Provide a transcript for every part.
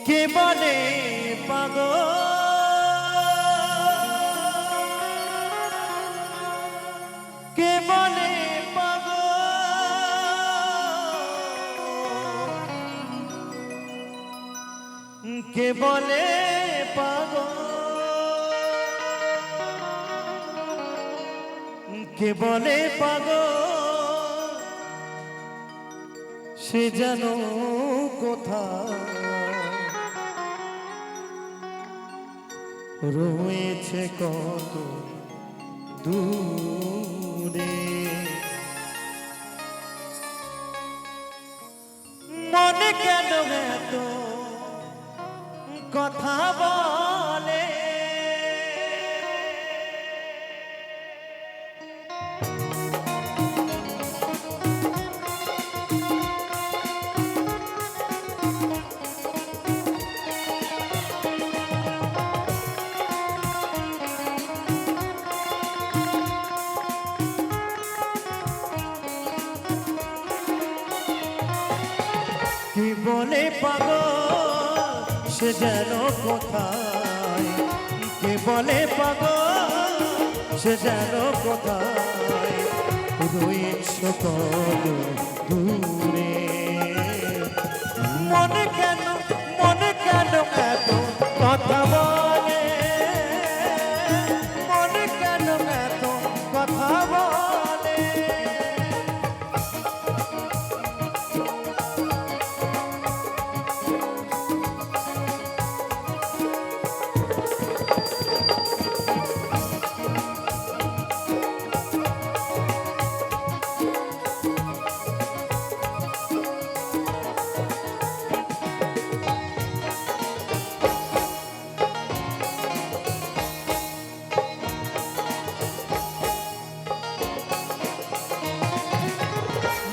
কে বলে পাগল, কে বলে পাগল, কে বলে পাগল, কে বলে পাগল, সে যেন কোথায় রয়েছে কত দূরে। মনে কেন এত কথা বলে, কি বলে পাগল, সে যেন কোথায়, কে বলে পাগল, সে যেন কোথায় রয়েছে কত দূরে। মনে কেন এত কথা বলে, মনে কেন এত কথা বলে।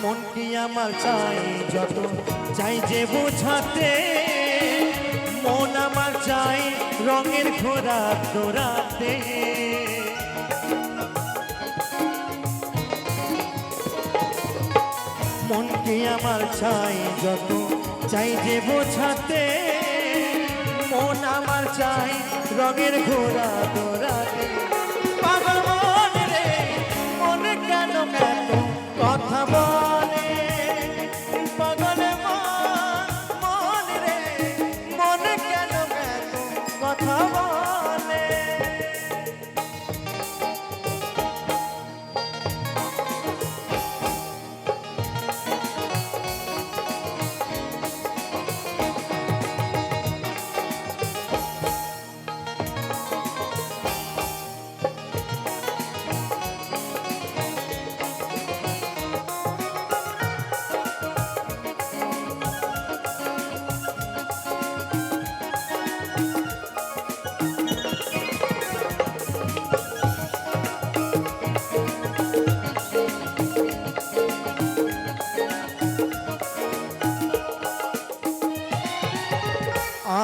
মন কি আমার চাই যত চাই যে বোঝাতে, মন আমার চাই রঙের ঘোড়া দৌড়াতে। মন কি আমার চাই যত চাই যে বোঝাতে, মন আমার চাই রঙের ঘোড়া দৌড়াতে। পাগল মন রে, মন কেন এত কথা বলে, পাগল মন রে, মন কেন এত কথা বলে।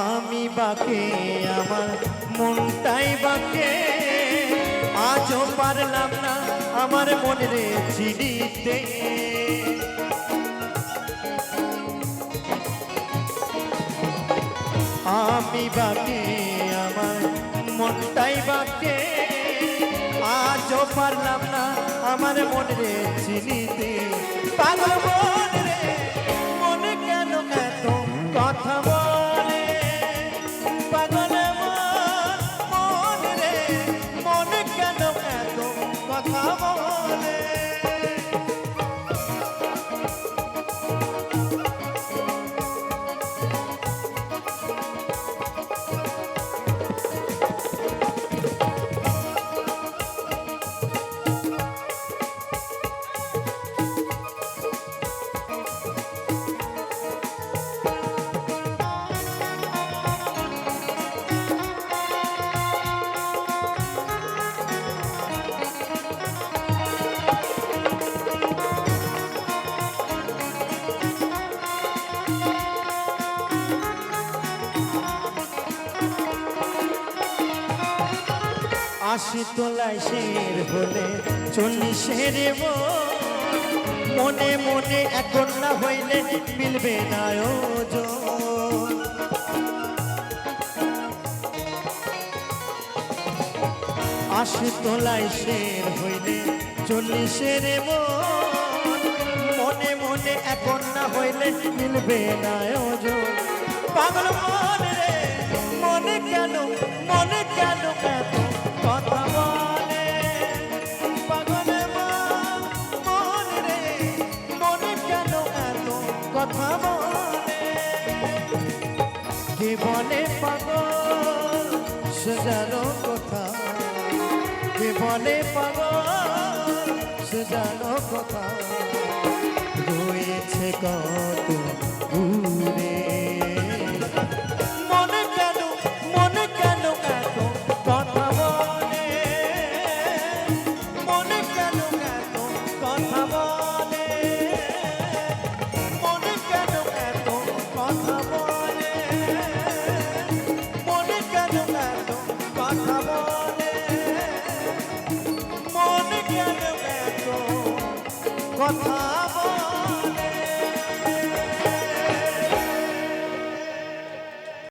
আমি বাকে আমার মনটাই বাকে, আজও পারলাম না আমার মনে রে চিনিতে। আমি বাকে আমার মনটাই বাকে, আজও পারলাম না আমার মনে রে চিনিতে। পাগল মন রে, মনে কেন এত কথা বলে, পাগল মন রে, মনে কেন এত কথা বলে। আশি তোলায় শের হলে 40-এর মনে মনে এখন না হইলে মিলবে না ওজন। আশি তোলায় শের হইলে চল্লিশের মন, মনে মনে এখন না হইলে মিলবে না ওজন। পাগল মন রে মনে কেন এত কথা বলে, পাগল মন রে মনে কেন এত কথা বলে। কে বলে পাগল সে যেন কথা, কে বলে পাগল সে যেন কথা, রয়েছে কত দূরে। মনে কেন এত কথা বলে, মনে কেন এত কথা বলে, মনে কেন এত কথা বলে, মনে কেন এত কথা বলে, মনে কেন এত কথা বলে।